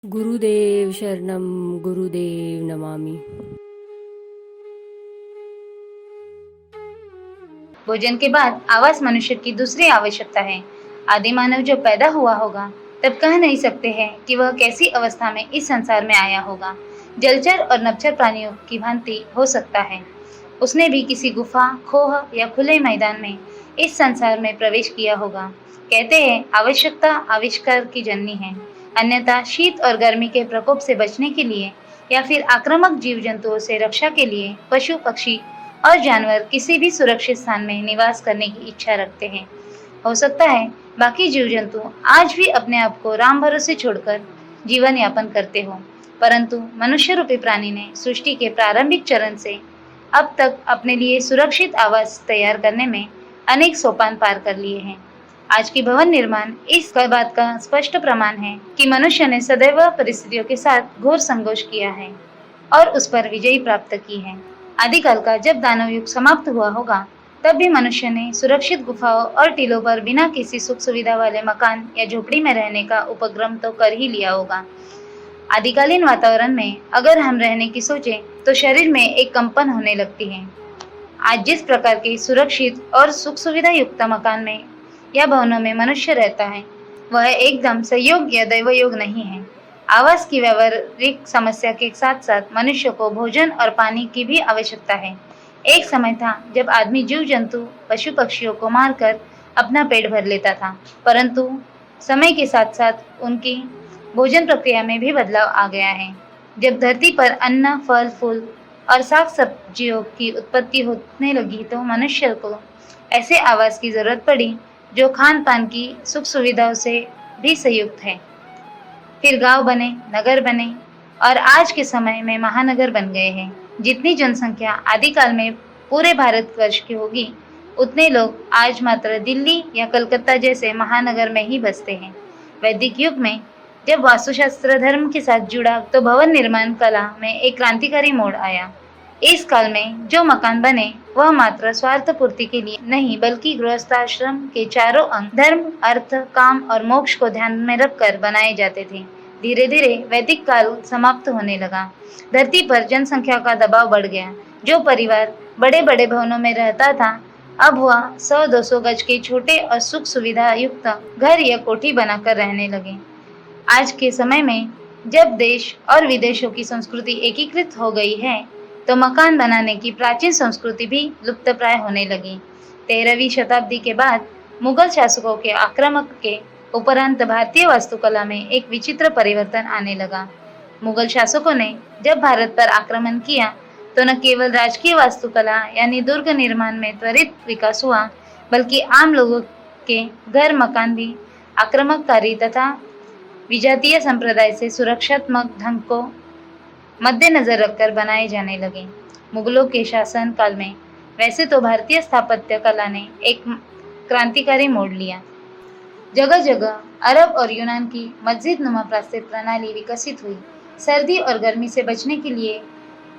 गुरुदेव शरणम गुरुदेव नमामि। भोजन के बाद आवास मनुष्य की दूसरी आवश्यकता है। आदि मानव जब पैदा हुआ होगा तब कह नहीं सकते हैं कि वह कैसी अवस्था में इस संसार में आया होगा। जलचर और नभचर प्राणियों की भांति हो सकता है उसने भी किसी गुफा, खोह या खुले मैदान में इस संसार में प्रवेश किया होगा। कहते हैं आवश्यकता आविष्कार की जननी है। अन्यथा शीत और गर्मी के प्रकोप से बचने के लिए या फिर आक्रामक जीव जंतुओं से रक्षा के लिए पशु पक्षी और जानवर किसी भी सुरक्षित स्थान में निवास करने की इच्छा रखते हैं। हो सकता है बाकी जीव जंतु आज भी अपने आप को राम भरोसे छोड़कर जीवन यापन करते हो, परंतु मनुष्य रूपी प्राणी ने सृष्टि के प्रारंभिक चरण से अब तक अपने लिए सुरक्षित आवास तैयार करने में अनेक सोपान पार कर लिए हैं। आज की भवन निर्माण इस बात का स्पष्ट प्रमाण है कि मनुष्य ने सदैव परिस्थितियों के साथ घोर संघर्ष किया है और उस पर विजय प्राप्त की है। आदिकाल का जब दानव युग समाप्त हुआ होगा तब भी मनुष्य ने सुरक्षित गुफाओं और टीलों पर बिना किसी सुख सुविधा वाले मकान या झोपड़ी में रहने का उपक्रम तो कर ही लिया होगा। आदिकालीन वातावरण में अगर हम रहने की सोचें तो शरीर में एक कंपन होने लगती है। आज जिस प्रकार के सुरक्षित और सुख सुविधा युक्त मकान में या भवनों में मनुष्य रहता है वह एकदम संयोग या दैवयोग नहीं है। आवास की व्यावहारिक समस्या के साथ साथ मनुष्य को भोजन और पानी की भी आवश्यकता है। एक समय था जब आदमी जीव जंतु पशु पक्षियों को मारकर अपना पेट भर लेता था, परंतु समय के साथ साथ उनकी भोजन प्रक्रिया में भी बदलाव आ गया है। जब धरती पर अन्न, फल, फूल और साग सब्जियों की उत्पत्ति होने लगी तो मनुष्य को ऐसे आवास की जरूरत पड़ी जो खान पान की सुख सुविधाओं से भी संयुक्त है। फिर गांव बने, नगर बने और आज के समय में महानगर बन गए हैं। जितनी जनसंख्या आदिकाल में पूरे भारतवर्ष की होगी उतने लोग आज मात्र दिल्ली या कलकत्ता जैसे महानगर में ही बसते हैं। वैदिक युग में जब वास्तुशास्त्र धर्म के साथ जुड़ा तो भवन निर्माण कला में एक क्रांतिकारी मोड़ आया। इस काल में जो मकान बने वह मात्र स्वार्थ पूर्ति के लिए नहीं बल्कि गृहस्थाश्रम के चारों अंग धर्म, अर्थ, काम और मोक्ष को ध्यान में रखकर बनाए जाते थे। धीरे धीरे वैदिक काल समाप्त होने लगा। धरती पर जनसंख्या का दबाव बढ़ गया। जो परिवार बड़े बड़े भवनों में रहता था अब वह 100-200 गज के छोटे और सुख सुविधा युक्त घर या कोठी बनाकर रहने लगे। आज के समय में जब देश और विदेशों की संस्कृति एकीकृत हो गई है तो मकान बनाने की प्राचीन संस्कृति भी लुप्तप्राय होने लगी। 13वीं शताब्दी के बाद मुगल शासकों के आक्रमण के उपरांत भारतीय वास्तुकला में एक विचित्र परिवर्तन आने लगा। मुगल शासकों ने जब भारत पर आक्रमण किया तो न केवल राजकीय वास्तुकला यानी दुर्ग निर्माण में त्वरित विकास हुआ बल्कि आम लोगों के घर मकान भी आक्रामककारी तथा विजातीय संप्रदाय से सुरक्षात्मक ढंग को मद्देनजर रखकर बनाए जाने लगे। मुगलों के शासन काल में वैसे तो भारतीय स्थापत्य कला ने एक क्रांतिकारी मोड़ लिया। जगह जगह अरब और यूनान की मस्जिद नुमा प्रास्तीय प्रणाली विकसित हुई। सर्दी और गर्मी से बचने के लिए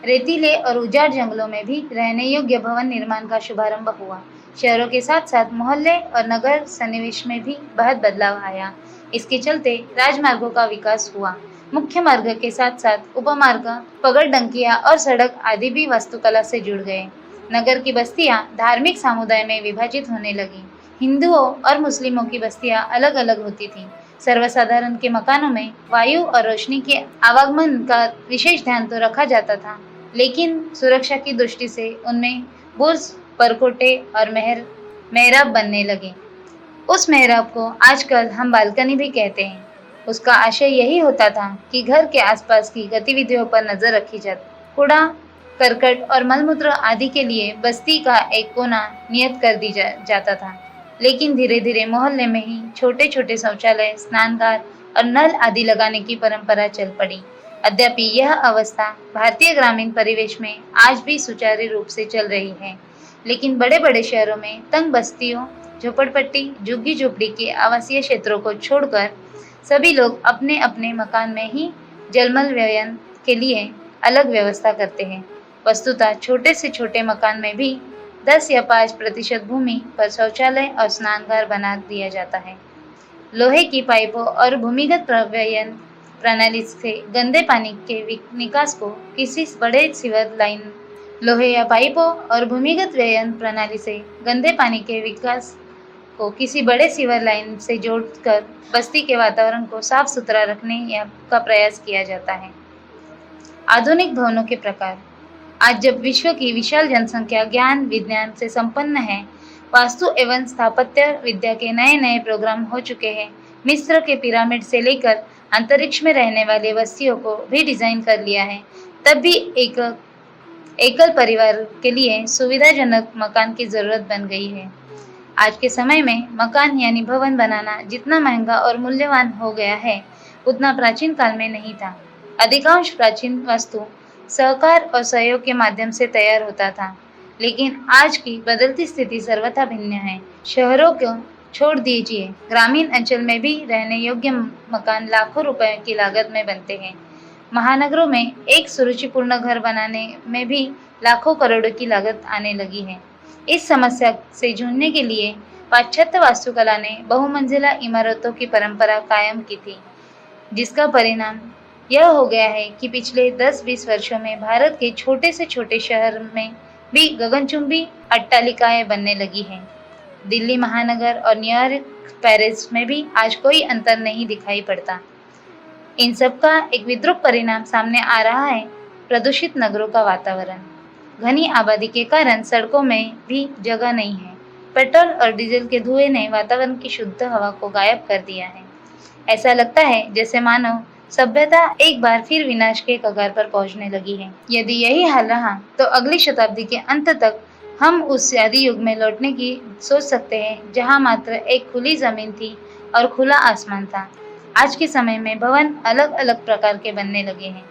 रेतीले और उजाड़ जंगलों में भी रहने योग्य भवन निर्माण का शुभारंभ हुआ। शहरों के साथ साथ मोहल्ले और नगर सन्निवेश में भी बहुत बदलाव आया। इसके चलते राजमार्गों का विकास हुआ। मुख्य मार्ग के साथ साथ उपमार्ग, पगडंकियां और सड़क आदि भी वास्तुकला से जुड़ गए। नगर की बस्तियां धार्मिक समुदाय में विभाजित होने लगी। हिंदुओं और मुस्लिमों की बस्तियां अलग अलग होती थीं। सर्वसाधारण के मकानों में वायु और रोशनी के आवागमन का विशेष ध्यान तो रखा जाता था, लेकिन सुरक्षा की दृष्टि से उनमें बुर्ज, परकोटे और मेहराब बनने लगे। उस मेहराब को आजकल हम बालकनी भी कहते हैं। उसका आशय यही होता था कि घर के आसपास की गतिविधियों पर नजर रखी जाती। कूड़ा करकट और मलमूत्र आदि के लिए बस्ती का एक कोना नियत कर दी जाता था, लेकिन धीरे धीरे मोहल्ले में ही छोटे छोटे शौचालय, स्नानघर और नल आदि लगाने की परंपरा चल पड़ी। अद्यापि यह अवस्था भारतीय ग्रामीण परिवेश में आज भी सुचारू रूप से चल रही है, लेकिन बड़े बड़े शहरों में तंग बस्तियों, झोपड़पट्टी, झुग्गी झोपड़ी के आवासीय क्षेत्रों को छोड़कर सभी लोग अपने अपने मकान में ही जलमल व्ययन के लिए अलग व्यवस्था करते हैं। वस्तुतः छोटे से छोटे मकान में भी 10 या 5% भूमि पर शौचालय और स्नानघर बना दिया जाता है। लोहे की पाइपों और भूमिगत प्रवयन प्रणाली से गंदे पानी के निकास को किसी बड़े सीवर लाइन, लोहे या पाइपों और भूमिगत व्ययन प्रणाली से गंदे पानी के विकास को किसी बड़े सीवर लाइन से जोड़कर बस्ती के वातावरण को साफ सुथरा रखने का प्रयास किया जाता है। आधुनिक भवनों के प्रकार। आज जब विश्व की विशाल जनसंख्या ज्ञान विज्ञान से संपन्न है, वास्तु एवं स्थापत्य विद्या के नए नए प्रोग्राम हो चुके हैं। मिस्र के पिरामिड से लेकर अंतरिक्ष में रहने वाले बस्तियों को भी डिजाइन कर लिया है। तब भी एकल परिवार के लिए सुविधाजनक मकान की जरूरत बन गई है। आज के समय में मकान यानी भवन बनाना जितना महंगा और मूल्यवान हो गया है, उतना प्राचीन काल में नहीं था। अधिकांश प्राचीन वास्तु सहकार और सहयोग के माध्यम से तैयार होता था, लेकिन आज की बदलती स्थिति सर्वथा भिन्न है। शहरों को छोड़ दीजिए, ग्रामीण अंचल में भी रहने योग्य मकान लाखों रुपए की लागत में बनते हैं। महानगरों में एक सुरुचिपूर्ण घर बनाने में भी लाखों करोड़ों की लागत आने लगी है। इस समस्या से जूझने के लिए पाश्चात्य वास्तुकला ने बहुमंजिला इमारतों की परंपरा कायम की थी, जिसका परिणाम यह हो गया है कि पिछले 10-20 वर्षों में भारत के छोटे से छोटे शहर में भी गगनचुंबी अट्टालिकाएं बनने लगी हैं। दिल्ली महानगर और न्यूयॉर्क, पेरिस में भी आज कोई अंतर नहीं दिखाई पड़ता। इन सब का एक विद्रूप परिणाम सामने आ रहा है, प्रदूषित नगरों का वातावरण। घनी आबादी के कारण सड़कों में भी जगह नहीं है। पेट्रोल और डीजल के धुएं ने वातावरण की शुद्ध हवा को गायब कर दिया है। ऐसा लगता है जैसे मानव सभ्यता एक बार फिर विनाश के कगार पर पहुंचने लगी है। यदि यही हाल रहा तो अगली शताब्दी के अंत तक हम उस आदि युग में लौटने की सोच सकते हैं, जहां मात्र एक खुली जमीन थी और खुला आसमान था। आज के समय में भवन अलग अलग प्रकार के बनने लगे हैं।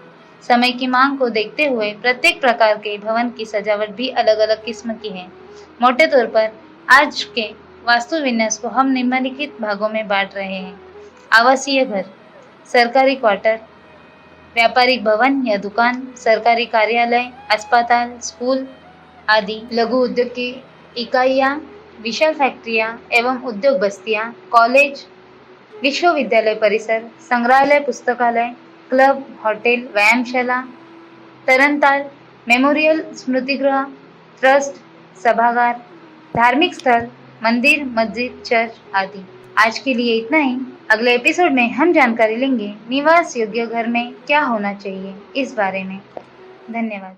समय की मांग को देखते हुए प्रत्येक प्रकार के भवन की सजावट भी अलग अलग किस्म की है। मोटे तौर पर आज के वास्तु विन्यास को हम निम्नलिखित भागों में बांट रहे हैं। आवासीय घर, सरकारी क्वार्टर, व्यापारिक भवन या दुकान, सरकारी कार्यालय, अस्पताल, स्कूल आदि, लघु उद्योग की इकाइयाँ, विशाल फैक्ट्रियाँ एवं उद्योग बस्तियाँ, कॉलेज, विश्वविद्यालय परिसर, संग्रहालय, पुस्तकालय, क्लब, होटल, व्यायामशाला, तरणताल, मेमोरियल, स्मृतिगृह, ट्रस्ट, सभागार, धार्मिक स्थल, मंदिर, मस्जिद, चर्च आदि। आज के लिए इतना ही। अगले एपिसोड में हम जानकारी लेंगे निवास योग्य घर में क्या होना चाहिए इस बारे में। धन्यवाद।